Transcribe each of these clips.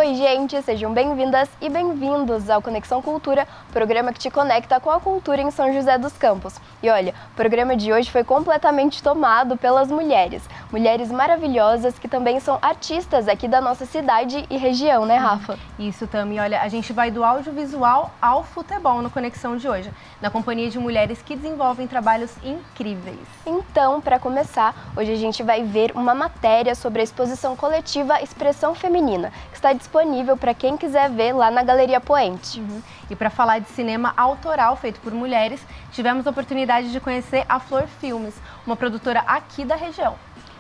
Oi, gente! Sejam bem-vindas e bem-vindos ao Conexão Cultura, programa que te conecta com a cultura em São José dos Campos. E olha, o programa de hoje foi completamente tomado pelas mulheres. Mulheres maravilhosas que também são artistas aqui da nossa cidade e região, né, Rafa? Isso, Tami. Olha, a gente vai do audiovisual ao futebol no Conexão de hoje, na companhia de mulheres que desenvolvem trabalhos incríveis. Então, para começar, hoje a gente vai ver uma matéria sobre a exposição coletiva Expressão Feminina, que está disponível para quem quiser ver lá na Galeria Poente. E para falar de cinema autoral feito por mulheres, tivemos a oportunidade de conhecer a Flor Filmes, uma produtora aqui da região.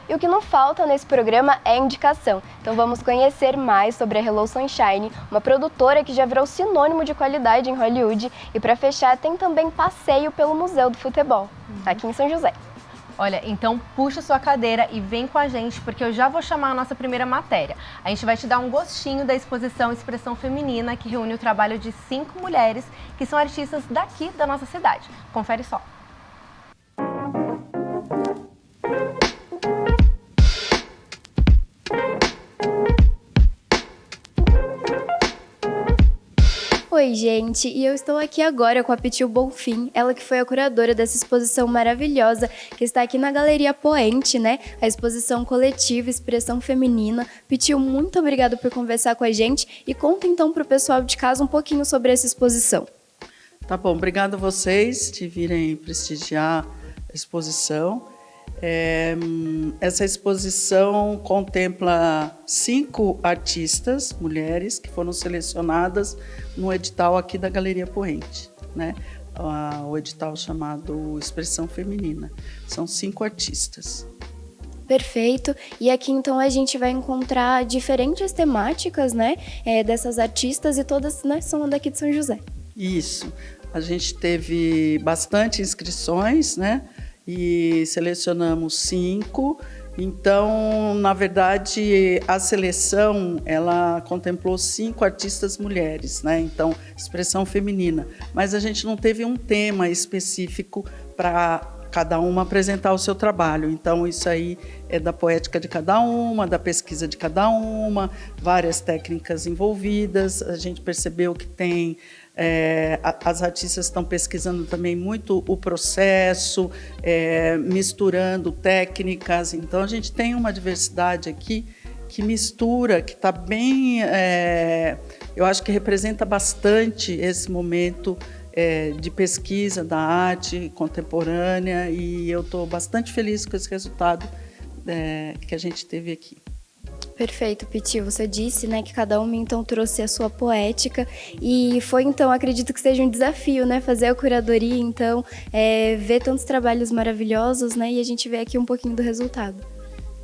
E o que não falta nesse programa é indicação. Então vamos conhecer mais sobre a Hello Sunshine, uma produtora que já virou sinônimo de qualidade em Hollywood. E para fechar, tem também passeio pelo Museu do Futebol, aqui em São José. Olha, então puxa sua cadeira e vem com a gente, porque eu já vou chamar a nossa primeira matéria. A gente vai te dar um gostinho da exposição Expressão Feminina, que reúne o trabalho de 5 mulheres que são artistas daqui da nossa cidade. Confere só. Oi, gente, e eu estou aqui agora com a Pitil Bonfim, ela que foi a curadora dessa exposição maravilhosa que está aqui na Galeria Poente, né? A exposição coletiva Expressão Feminina. Pitil, muito obrigada por conversar com a gente e conta então para o pessoal de casa um pouquinho sobre essa exposição. Tá bom, obrigado a vocês de virem prestigiar a exposição. Essa exposição contempla 5 artistas, mulheres, que foram selecionadas no edital aqui da Galeria Poente, né? O edital chamado Expressão Feminina. São 5 artistas. Perfeito. E aqui então a gente vai encontrar diferentes temáticas, né, dessas artistas e todas, né, são daqui de São José. Isso. A gente teve bastante inscrições, né? E selecionamos 5. Então, na verdade, a seleção ela contemplou 5 artistas mulheres, né? Então, expressão feminina. Mas a gente não teve um tema específico para cada uma apresentar o seu trabalho. Então, isso aí é da poética de cada uma, da pesquisa de cada uma, várias técnicas envolvidas. A gente percebeu que tem... as artistas estão pesquisando também muito o processo, misturando técnicas. Então, a gente tem uma diversidade aqui que mistura, que está bem... eu acho que representa bastante esse momento de pesquisa da arte contemporânea e eu estou bastante feliz com esse resultado que a gente teve aqui. Perfeito, Piti. Você disse, né, que cada uma então trouxe a sua poética e foi então, acredito que seja um desafio, né, fazer a curadoria, então, ver tantos trabalhos maravilhosos, né, e a gente vê aqui um pouquinho do resultado.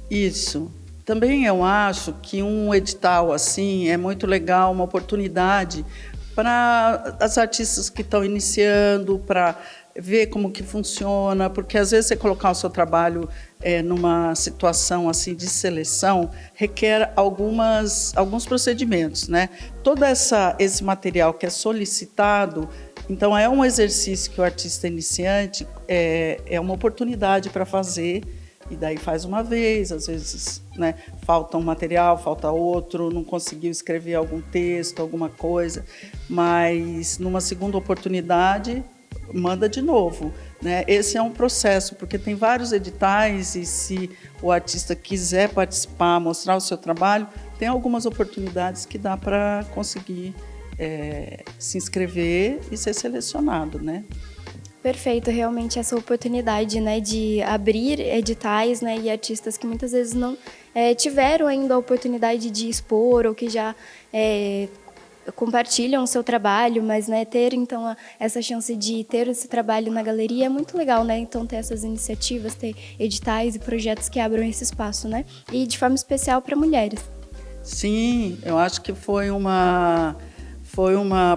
Isso. Também eu acho que um edital assim é muito legal, uma oportunidade para as artistas que estão iniciando, para ver como que funciona, porque às vezes você colocar o seu trabalho numa situação assim de seleção requer alguns procedimentos, né? Todo esse material que é solicitado, então é um exercício que o artista iniciante é uma oportunidade para fazer. E daí faz uma vez, às vezes, né, falta um material, falta outro, não conseguiu escrever algum texto, alguma coisa, mas numa segunda oportunidade, manda de novo, né? Esse é um processo, porque tem vários editais e se o artista quiser participar, mostrar o seu trabalho, tem algumas oportunidades que dá para conseguir se inscrever e ser selecionado, né? Perfeito, realmente essa oportunidade, né, de abrir editais, né, e artistas que muitas vezes não tiveram ainda a oportunidade de expor ou que já compartilham o seu trabalho, mas, né, ter então essa chance de ter esse trabalho na galeria é muito legal, né? Então ter essas iniciativas, ter editais e projetos que abram esse espaço, né? E de forma especial para mulheres. Sim, eu acho que foi uma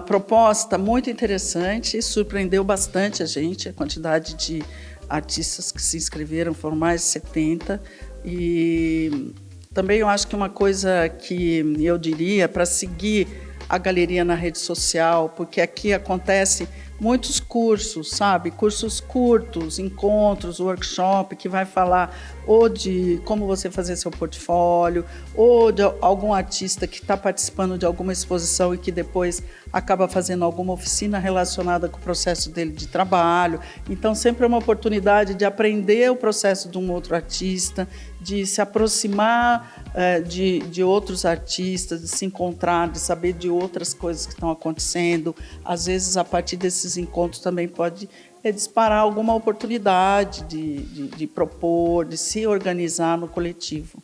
proposta muito interessante, surpreendeu bastante a gente, a quantidade de artistas que se inscreveram, foram mais de 70. E também eu acho que uma coisa que eu diria para seguir a galeria na rede social, porque aqui acontece muitos cursos, sabe? Cursos curtos, encontros, workshop, que vai falar ou de como você fazer seu portfólio, ou de algum artista que está participando de alguma exposição e que depois acaba fazendo alguma oficina relacionada com o processo dele de trabalho. Então, sempre é uma oportunidade de aprender o processo de um outro artista, de se aproximar de outros artistas, de se encontrar, de saber de outras coisas que estão acontecendo. Às vezes, a partir desses encontros também pode disparar alguma oportunidade de propor, de se organizar no coletivo.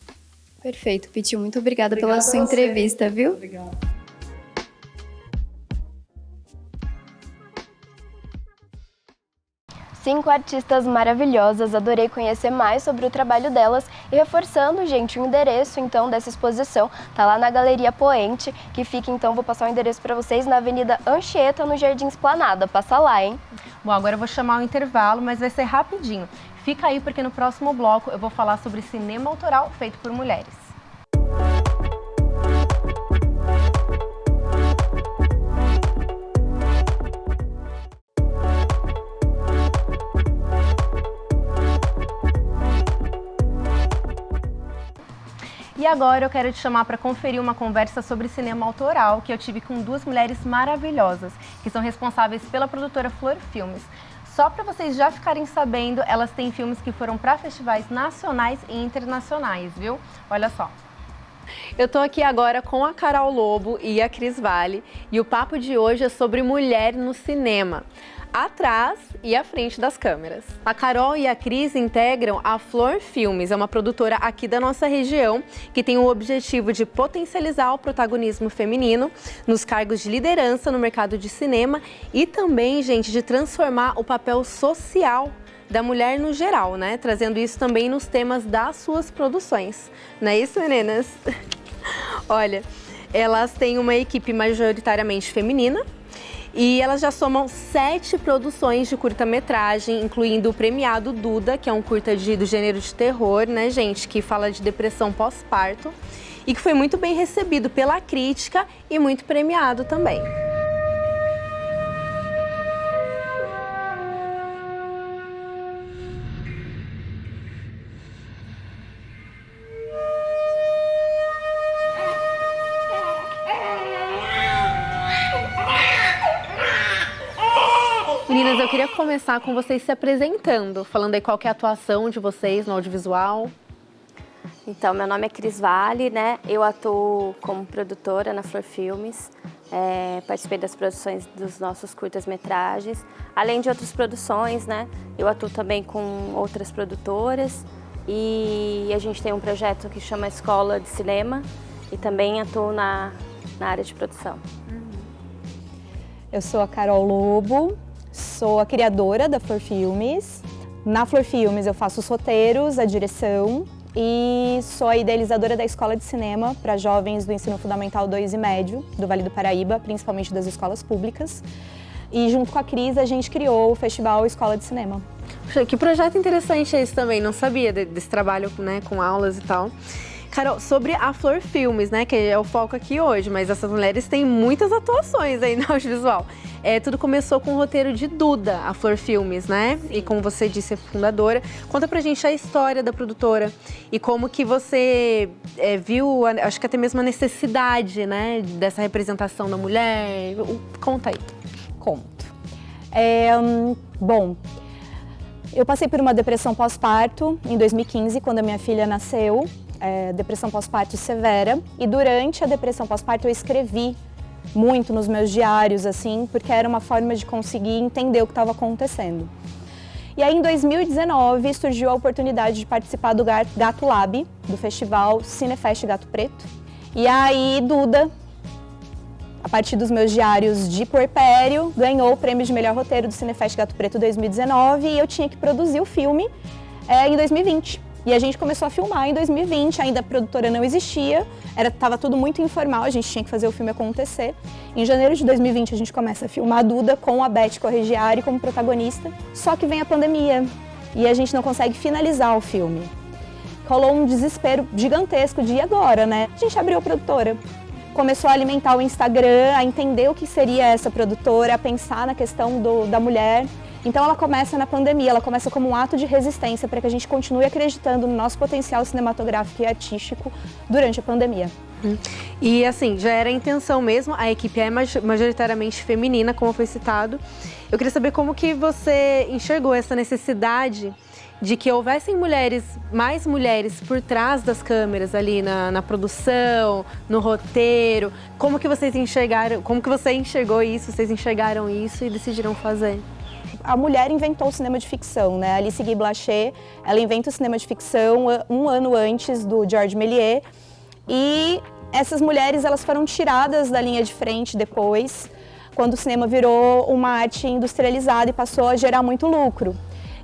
Perfeito, Pitiu. Muito obrigada pela sua entrevista, viu? Obrigada. 5 artistas maravilhosas, adorei conhecer mais sobre o trabalho delas e reforçando, gente, o endereço, então, dessa exposição, tá lá na Galeria Poente, que fica, então, vou passar o endereço para vocês, na Avenida Anchieta, no Jardim Esplanada. Passa lá, hein? Bom, agora eu vou chamar o intervalo, mas vai ser rapidinho. Fica aí porque no próximo bloco eu vou falar sobre cinema autoral feito por mulheres. E agora eu quero te chamar para conferir uma conversa sobre cinema autoral que eu tive com 2 mulheres maravilhosas, que são responsáveis pela produtora Flor Filmes. Só para vocês já ficarem sabendo, elas têm filmes que foram para festivais nacionais e internacionais, viu? Olha só. Eu tô aqui agora com a Carol Lobo e a Cris Vale e o papo de hoje é sobre mulher no cinema, atrás e à frente das câmeras. A Carol e a Cris integram a Flor Filmes, é uma produtora aqui da nossa região que tem o objetivo de potencializar o protagonismo feminino nos cargos de liderança no mercado de cinema e também, gente, de transformar o papel social da mulher no geral, né? Trazendo isso também nos temas das suas produções. Não é isso, meninas? Olha, elas têm uma equipe majoritariamente feminina e elas já somam 7 produções de curta-metragem, incluindo o premiado Duda, que é um curta do gênero de terror, né, gente? Que fala de depressão pós-parto e que foi muito bem recebido pela crítica e muito premiado também. Meninas, eu queria começar com vocês se apresentando, falando aí qual que é a atuação de vocês no audiovisual. Então, meu nome é Cris Vale, né? Eu atuo como produtora na Flor Filmes, participei das produções dos nossos curtas-metragens, além de outras produções, né? Eu atuo também com outras produtoras e a gente tem um projeto que chama Escola de Cinema e também atuo na área de produção. Eu sou a Carol Lobo. Sou a criadora da Flor Filmes. Na Flor Filmes eu faço os roteiros, a direção e sou a idealizadora da Escola de Cinema para jovens do Ensino Fundamental 2 e Médio, do Vale do Paraíba, principalmente das escolas públicas. E junto com a Cris a gente criou o Festival Escola de Cinema. Puxa, que projeto interessante é esse também, não sabia desse trabalho, né, com aulas e tal. Carol, sobre a Flor Filmes, né, que é o foco aqui hoje, mas essas mulheres têm muitas atuações aí no audiovisual. Tudo começou com o roteiro de Duda, a Flor Filmes, né? Sim. E como você disse, é fundadora. Conta pra gente a história da produtora e como que você viu, acho que até mesmo a necessidade, né, dessa representação da mulher. Conta aí. Conto. Bom, eu passei por uma depressão pós-parto em 2015, quando a minha filha nasceu. Depressão pós-parto severa, e durante a depressão pós-parto eu escrevi muito nos meus diários, assim, porque era uma forma de conseguir entender o que estava acontecendo. E aí em 2019 surgiu a oportunidade de participar do Gato Lab, do festival Cinefest Gato Preto. E aí Duda, a partir dos meus diários de puerpério, ganhou o prêmio de melhor roteiro do Cinefest Gato Preto 2019 e eu tinha que produzir o filme em 2020. E a gente começou a filmar em 2020, ainda a produtora não existia, estava tudo muito informal, a gente tinha que fazer o filme acontecer. Em janeiro de 2020 a gente começa a filmar a Duda com a Beth Corregiari como protagonista, só que vem a pandemia e a gente não consegue finalizar o filme. Rolou um desespero gigantesco de e agora, né? A gente abriu a produtora. começou a alimentar o Instagram, a entender o que seria essa produtora, a pensar na questão da mulher. Então ela começa na pandemia, ela começa como um ato de resistência para que a gente continue acreditando no nosso potencial cinematográfico e artístico durante a pandemia. E assim, já era a intenção mesmo, a equipe é majoritariamente feminina, como foi citado. Eu queria saber como que você enxergou essa necessidade de que houvessem mais mulheres por trás das câmeras ali na produção, no roteiro. Como que vocês enxergaram, como que você enxergou isso, vocês enxergaram isso e decidiram fazer? A mulher inventou o cinema de ficção, né? Alice Guy Blaché, ela inventa o cinema de ficção um ano antes do Georges Méliès. E essas mulheres, elas foram tiradas da linha de frente depois, quando o cinema virou uma arte industrializada e passou a gerar muito lucro.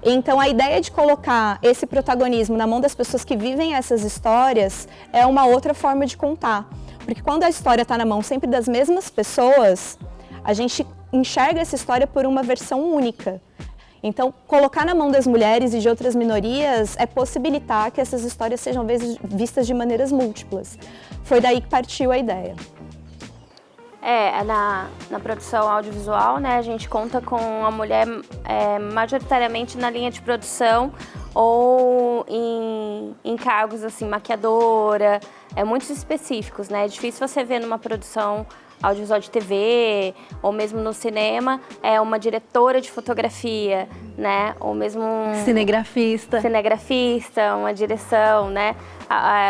Então a ideia de colocar esse protagonismo na mão das pessoas que vivem essas histórias é uma outra forma de contar. Porque quando a história está na mão sempre das mesmas pessoas, a gente enxerga essa história por uma versão única. Então, colocar na mão das mulheres e de outras minorias é possibilitar que essas histórias sejam vistas de maneiras múltiplas. Foi daí que partiu a ideia. Na produção audiovisual, né, a gente conta com a mulher majoritariamente na linha de produção ou em cargos assim, maquiadora, muito específicos, né? É difícil você ver numa produção audiovisual de TV, ou mesmo no cinema, uma diretora de fotografia, né? Ou mesmo cinegrafista, uma direção, né?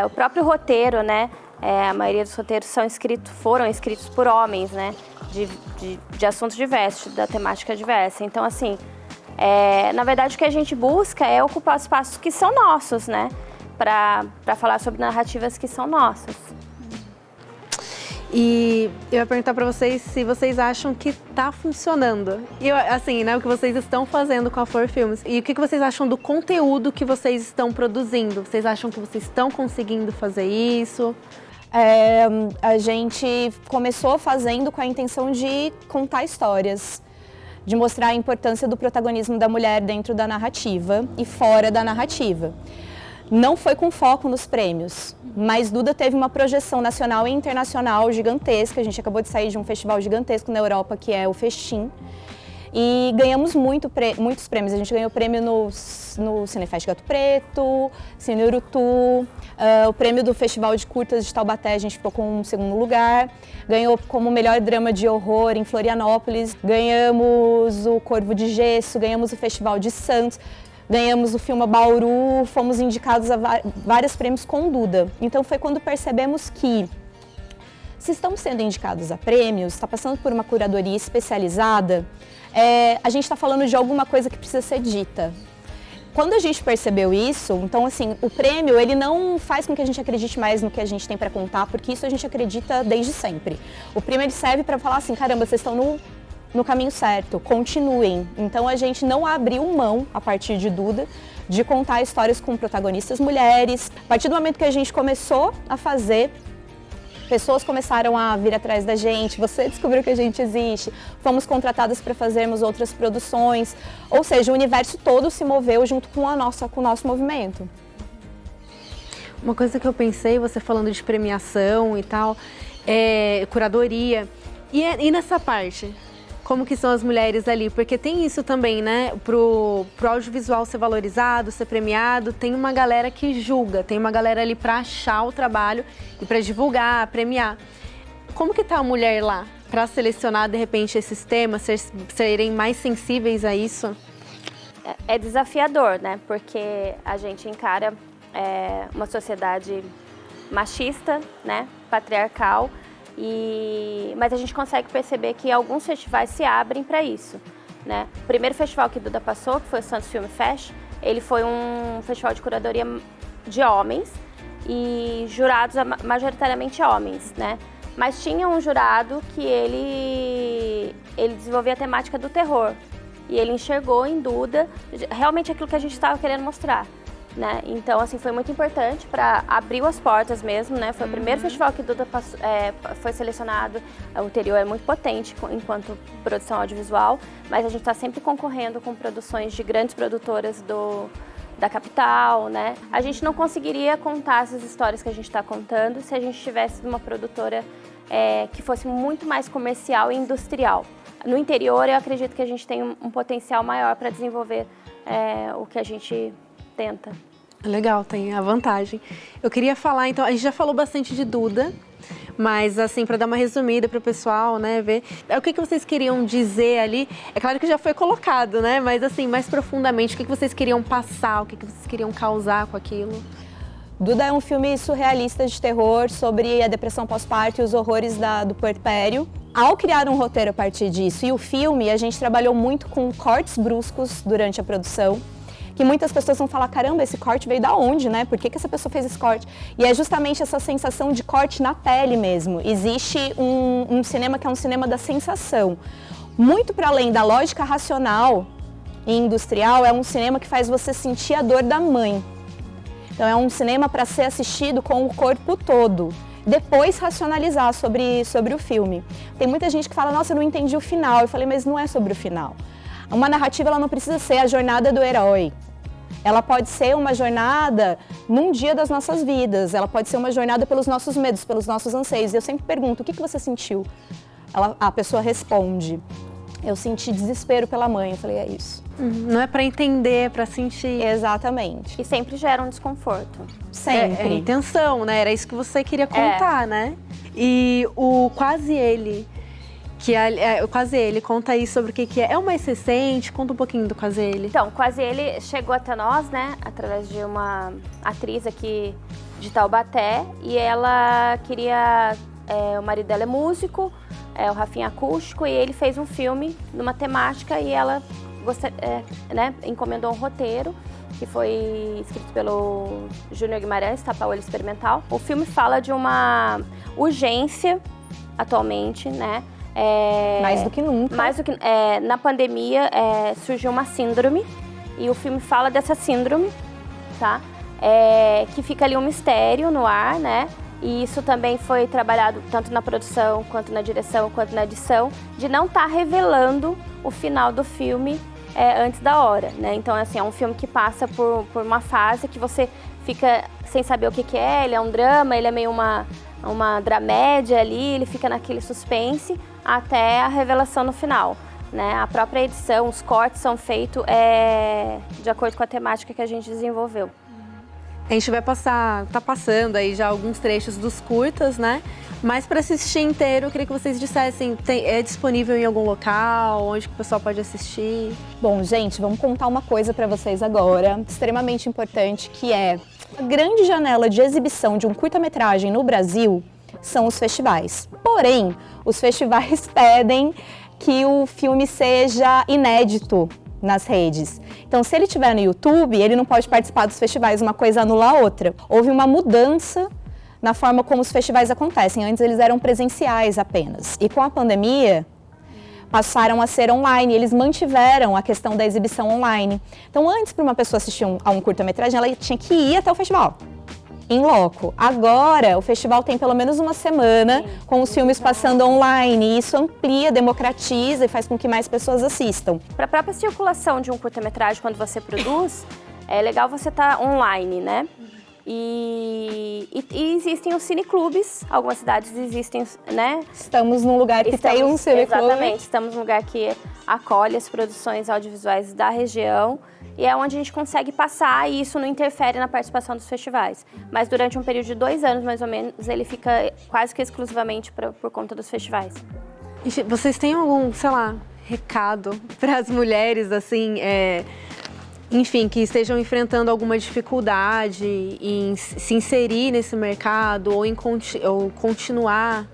O próprio roteiro, né? A maioria dos roteiros foram escritos por homens, né? De assuntos diversos, da temática diversa. Então, assim, na verdade, o que a gente busca é ocupar espaços que são nossos, né? Para falar sobre narrativas que são nossas. E eu ia perguntar para vocês se vocês acham que tá funcionando. E assim, né, o que vocês estão fazendo com a Flor Filmes. E o que vocês acham do conteúdo que vocês estão produzindo? Vocês acham que vocês estão conseguindo fazer isso? A gente começou fazendo com a intenção de contar histórias, de mostrar a importância do protagonismo da mulher dentro da narrativa e fora da narrativa. Não foi com foco nos prêmios, mas Duda teve uma projeção nacional e internacional gigantesca. A gente acabou de sair de um festival gigantesco na Europa, que é o Festim. E ganhamos muitos prêmios. A gente ganhou prêmio no Cinefest Gato Preto, Cine Urutu, o prêmio do Festival de Curtas de Taubaté, a gente ficou com um segundo lugar. Ganhou como melhor drama de horror em Florianópolis. Ganhamos o Corvo de Gesso, ganhamos o Festival de Santos. Ganhamos o filme Bauru, fomos indicados a vários prêmios com Duda. Então foi quando percebemos que, se estamos sendo indicados a prêmios, está passando por uma curadoria especializada, a gente está falando de alguma coisa que precisa ser dita. Quando a gente percebeu isso, então assim, o prêmio ele não faz com que a gente acredite mais no que a gente tem para contar, porque isso a gente acredita desde sempre. O prêmio ele serve para falar assim, caramba, vocês estão no caminho certo, continuem. Então a gente não abriu mão, a partir de Duda, de contar histórias com protagonistas mulheres. A partir do momento que a gente começou a fazer, pessoas começaram a vir atrás da gente, você descobriu que a gente existe, fomos contratadas para fazermos outras produções, ou seja, o universo todo se moveu junto com o nosso movimento. Uma coisa que eu pensei, você falando de premiação e tal, curadoria, e nessa parte? Como que são as mulheres ali, porque tem isso também, né, pro audiovisual ser valorizado, ser premiado, tem uma galera que julga, tem uma galera ali para achar o trabalho e para divulgar, premiar. Como que tá a mulher lá para selecionar, de repente, esses temas, serem mais sensíveis a isso? É desafiador, né, porque a gente encara uma sociedade machista, né, patriarcal, mas a gente consegue perceber que alguns festivais se abrem para isso, né? O primeiro festival que Duda passou, que foi o Santos Film Fest, ele foi um festival de curadoria de homens e jurados majoritariamente homens, né? Mas tinha um jurado que ele desenvolvia a temática do terror e ele enxergou em Duda realmente aquilo que a gente estava querendo mostrar. Né? Então, assim, foi muito importante para abrir as portas mesmo, né? Foi o primeiro festival que Duda foi selecionado. O Interior é muito potente enquanto produção audiovisual, mas a gente está sempre concorrendo com produções de grandes produtoras da capital, né? A gente não conseguiria contar essas histórias que a gente está contando se a gente tivesse uma produtora que fosse muito mais comercial e industrial. No interior, eu acredito que a gente tem um potencial maior para desenvolver o que a gente tenta. Legal, tem a vantagem. Eu queria falar, então, a gente já falou bastante de Duda, mas assim, para dar uma resumida para o pessoal, né, ver o que vocês queriam dizer ali. É claro que já foi colocado, né, mas assim, mais profundamente, o que vocês queriam passar, o que vocês queriam causar com aquilo? Duda é um filme surrealista de terror sobre a depressão pós-parto e os horrores do puerpério. Ao criar um roteiro a partir disso e o filme, a gente trabalhou muito com cortes bruscos durante a produção, que muitas pessoas vão falar, caramba, esse corte veio da onde, né? Por que essa pessoa fez esse corte? E é justamente essa sensação de corte na pele mesmo. Existe um cinema que é um cinema da sensação. Muito para além da lógica racional e industrial, é um cinema que faz você sentir a dor da mãe. Então é um cinema para ser assistido com o corpo todo. Depois racionalizar sobre o filme. Tem muita gente que fala, nossa, eu não entendi o final. Eu falei, mas não é sobre o final. Uma narrativa ela não precisa ser a jornada do herói. Ela pode ser uma jornada num dia das nossas vidas. Ela pode ser uma jornada pelos nossos medos, pelos nossos anseios. E eu sempre pergunto, o que você sentiu? A pessoa responde, eu senti desespero pela mãe. Eu falei, é isso. Não é para entender, é para sentir. Exatamente. E sempre gera um desconforto. Sempre. É a intenção, né? Era isso que você queria contar, né? E o Quase Ele, o Quase Ele, conta aí sobre o que é. É o mais recente? Conta um pouquinho do Quase Ele. Então, Quase Ele chegou até nós, né? Através de uma atriz aqui de Taubaté. E ela queria... o marido dela é músico, o Rafinha Acústico, e ele fez um filme numa temática e ela encomendou um roteiro que foi escrito pelo Júnior Guimarães, Tapa-Olho Experimental. O filme fala de uma urgência atualmente, né? Mais do que nunca. Na pandemia surgiu uma síndrome e o filme fala dessa síndrome, tá? Que fica ali um mistério no ar, né? E isso também foi trabalhado tanto na produção, quanto na direção, quanto na edição, de não estar revelando o final do filme antes da hora, né? Então, assim, é um filme que passa por uma fase que você fica sem saber o que é, ele é um drama, ele é meio uma dramédia ali, ele fica naquele suspense até a revelação no final, né? A própria edição, os cortes são feitos de acordo com a temática que a gente desenvolveu. A gente vai tá passando aí já alguns trechos dos curtas, né? Mas para assistir inteiro, eu queria que vocês dissessem, é disponível em algum local, onde que o pessoal pode assistir? Bom, gente, vamos contar uma coisa para vocês agora, extremamente importante, que é a grande janela de exibição de um curta-metragem no Brasil são os festivais. Porém, os festivais pedem que o filme seja inédito nas redes. Então, se ele estiver no YouTube, ele não pode participar dos festivais, uma coisa anula a outra. Houve uma mudança na forma como os festivais acontecem. Antes eles eram presenciais apenas. E com a pandemia, passaram a ser online. Eles mantiveram a questão da exibição online. Então, antes, para uma pessoa assistir a um curta-metragem, ela tinha que ir até o festival, em loco. Agora, o festival tem pelo menos uma semana com os filmes passando online. E isso amplia, democratiza e faz com que mais pessoas assistam. Para a própria circulação de um curta-metragem, quando você produz, é legal você estar online, né? E existem os cineclubes, algumas cidades existem, né? Estamos num lugar que tem um cineclube. Exatamente, estamos num lugar que acolhe as produções audiovisuais da região e é onde a gente consegue passar e isso não interfere na participação dos festivais. Mas durante um período de 2 anos, mais ou menos, ele fica quase que exclusivamente por conta dos festivais. Vocês têm algum, sei lá, recado para as mulheres, assim, enfim, que estejam enfrentando alguma dificuldade em se inserir nesse mercado ou continuar?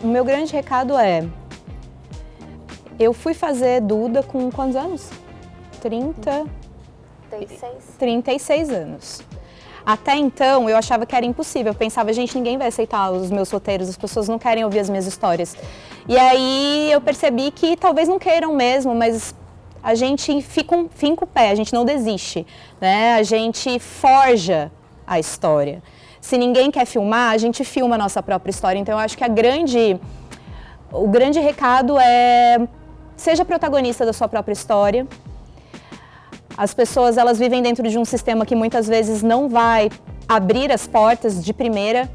O meu grande recado é, eu fui fazer Duda com quantos anos? 36 anos. Até então, eu achava que era impossível. Eu pensava, gente, ninguém vai aceitar os meus roteiros, as pessoas não querem ouvir as minhas histórias. E aí eu percebi que talvez não queiram mesmo, mas a gente finca o pé, a gente não desiste, né? A gente forja a história. Se ninguém quer filmar, a gente filma a nossa própria história. Então, eu acho que o grande recado é, seja protagonista da sua própria história. As pessoas, elas vivem dentro de um sistema que muitas vezes não vai abrir as portas de primeira,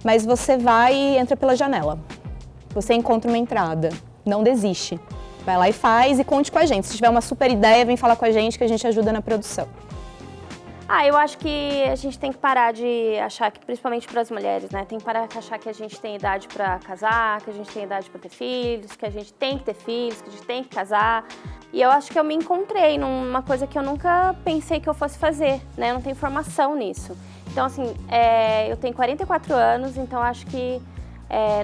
mas você vai e entra pela janela. Você encontra uma entrada, não desiste. Vai lá e faz e conte com a gente. Se tiver uma super ideia, vem falar com a gente que a gente ajuda na produção. Eu acho que a gente tem que parar de achar que, principalmente para as mulheres, né? Tem que parar de achar que a gente tem idade para casar, que a gente tem idade para ter filhos, que a gente tem que ter filhos, que a gente tem que casar. E eu acho que eu me encontrei numa coisa que eu nunca pensei que eu fosse fazer, né? Eu não tenho formação nisso. Então, assim, eu tenho 44 anos, então acho que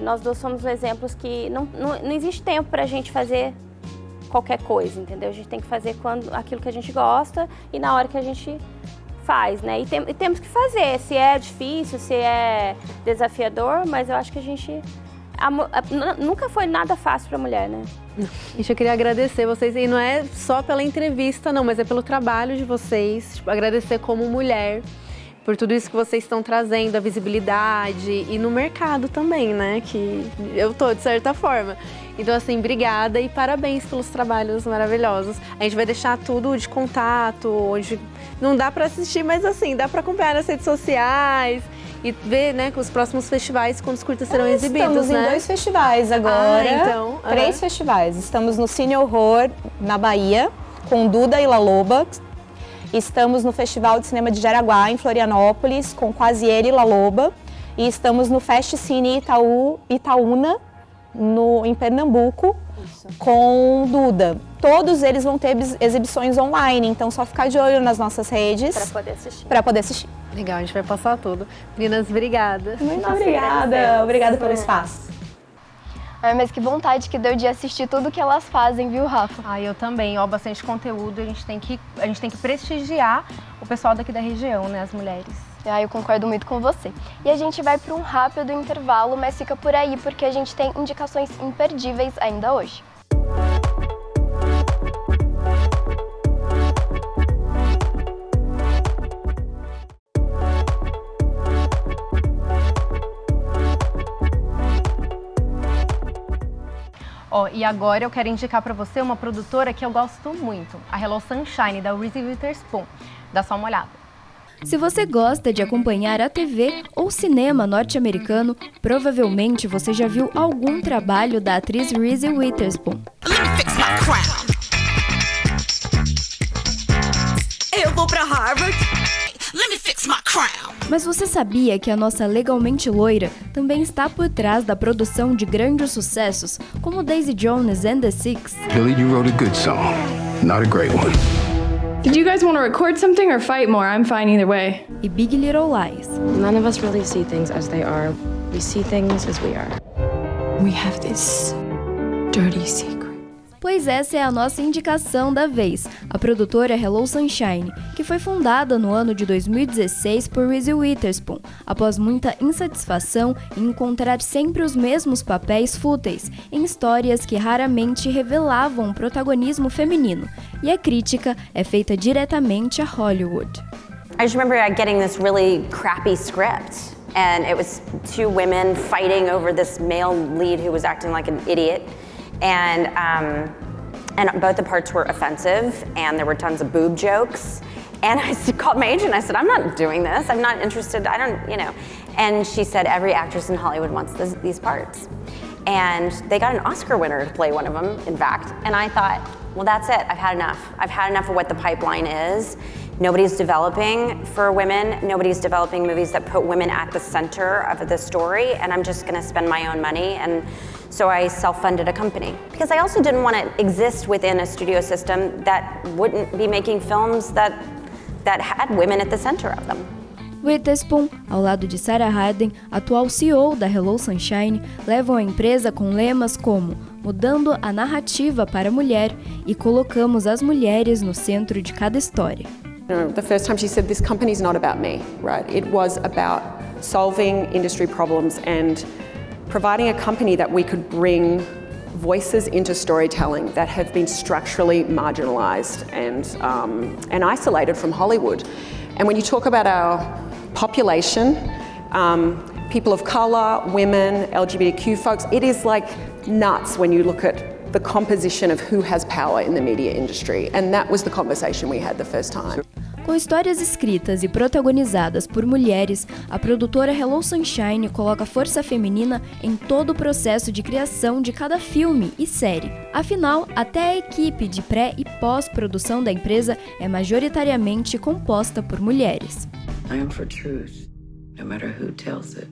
nós duas somos exemplos que não existe tempo para a gente fazer qualquer coisa, entendeu? A gente tem que fazer aquilo que a gente gosta e na hora que a gente faz, né? E temos que fazer, se é difícil, se é desafiador, mas eu acho que a gente... nunca foi nada fácil para a mulher, né? Gente, eu queria agradecer vocês, e não é só pela entrevista, não, mas é pelo trabalho de vocês, agradecer como mulher, por tudo isso que vocês estão trazendo, a visibilidade e no mercado também, né? Que eu tô, de certa forma. Então, assim, obrigada e parabéns pelos trabalhos maravilhosos. A gente vai deixar tudo de contato, onde não dá para assistir, mas assim, dá para acompanhar nas redes sociais e ver, né, com os próximos festivais, quando os curtas serão exibidos, Estamos em 2 festivais agora, então, 3 festivais. Estamos no Cine Horror, na Bahia, com Duda e La Loba. Estamos no Festival de Cinema de Jaraguá, em Florianópolis, com Quasiele e La Loba. E estamos no Fest Cine Itaúna, em Pernambuco, com Duda. Todos eles vão ter exibições online, então só ficar de olho nas nossas redes. Para poder assistir. Legal, a gente vai passar tudo. Meninas, obrigada. Muito obrigada. Obrigada pelo espaço. Mas que vontade que deu de assistir tudo que elas fazem, viu, Rafa? Eu também, bastante conteúdo, a gente tem que prestigiar o pessoal daqui da região, né, as mulheres. Eu concordo muito com você. E a gente vai para um rápido intervalo, mas fica por aí porque a gente tem indicações imperdíveis ainda hoje. E agora eu quero indicar para você uma produtora que eu gosto muito, a Hello Sunshine, da Reese Witherspoon. Dá só uma olhada. Se você gosta de acompanhar a TV ou cinema norte-americano, provavelmente você já viu algum trabalho da atriz Reese Witherspoon. Eu vou pra Harvard. Let me fix my crown. Mas você sabia que a nossa Legalmente Loira também está por trás da produção de grandes sucessos, como Daisy Jones and the Six? Billy, you wrote a good song, not a great one. Did you guys want to record something or fight more? I'm fine either way. E Big Little Lies. None of us really see things as they are. We see things as we are. We have this dirty secret. Pois essa é a nossa indicação da vez, a produtora Hello Sunshine, que foi fundada no ano de 2016 por Reese Witherspoon, após muita insatisfação em encontrar sempre os mesmos papéis fúteis, em histórias que raramente revelavam um protagonismo feminino, e a crítica é feita diretamente a Hollywood. I just remember getting this really crappy script, and it was 2 women fighting over this male lead who was acting like an idiot. And both the parts were offensive, and there were tons of boob jokes. And I called my agent, I said, I'm not doing this, I'm not interested, And she said, every actress in Hollywood wants these parts. And they got an Oscar winner to play one of them, in fact. And I thought, well, that's it, I've had enough. I've had enough of what the pipeline is. Nobody's developing for women. Nobody's developing movies that put women at the center of the story, and I'm just gonna spend my own money. And so I self-funded a company. Because I also didn't want to exist within a studio system that wouldn't be making films that had women at the center of them. Witherspoon, ao lado de Sarah Harden, atual CEO da Hello Sunshine, levam a empresa com lemas como mudando a narrativa para a mulher e colocamos as mulheres no centro de cada história. The first time she said, this company's not about me, right? It was about solving industry problems and providing a company that we could bring voices into storytelling that have been structurally marginalized and isolated from Hollywood. And when you talk about our population, people of color, women, LGBTQ folks, it is like nuts when you look at the composition of who has power in the media industry. And that was the conversation we had the first time. Com histórias escritas e protagonizadas por mulheres, a produtora Hello Sunshine coloca força feminina em todo o processo de criação de cada filme e série. Afinal, até a equipe de pré- e pós-produção da empresa é majoritariamente composta por mulheres. I am for truth, no matter who tells it.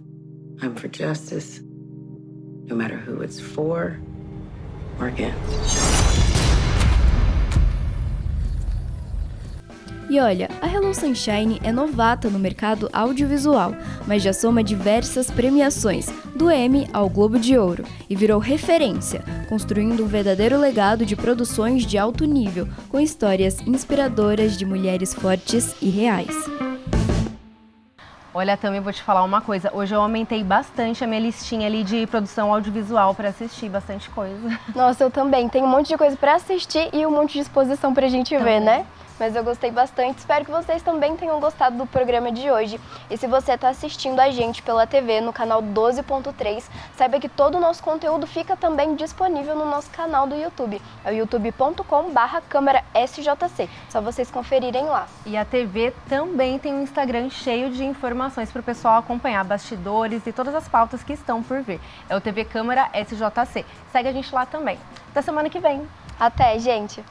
I'm for justice, no matter who it's for or against. E olha, a Hello Sunshine é novata no mercado audiovisual, mas já soma diversas premiações, do Emmy ao Globo de Ouro, e virou referência, construindo um verdadeiro legado de produções de alto nível, com histórias inspiradoras de mulheres fortes e reais. Olha, também vou te falar uma coisa. Hoje eu aumentei bastante a minha listinha ali de produção audiovisual para assistir, bastante coisa. Nossa, eu também. Tem um monte de coisa para assistir e um monte de exposição pra gente ver, né? Mas eu gostei bastante. Espero que vocês também tenham gostado do programa de hoje. E se você está assistindo a gente pela TV no canal 12.3, saiba que todo o nosso conteúdo fica também disponível no nosso canal do YouTube. É o youtube.com/câmerasjc. Só vocês conferirem lá. E a TV também tem um Instagram cheio de informações para o pessoal acompanhar bastidores e todas as pautas que estão por vir. É o TV Câmara SJC. Segue a gente lá também. Até semana que vem. Até, gente!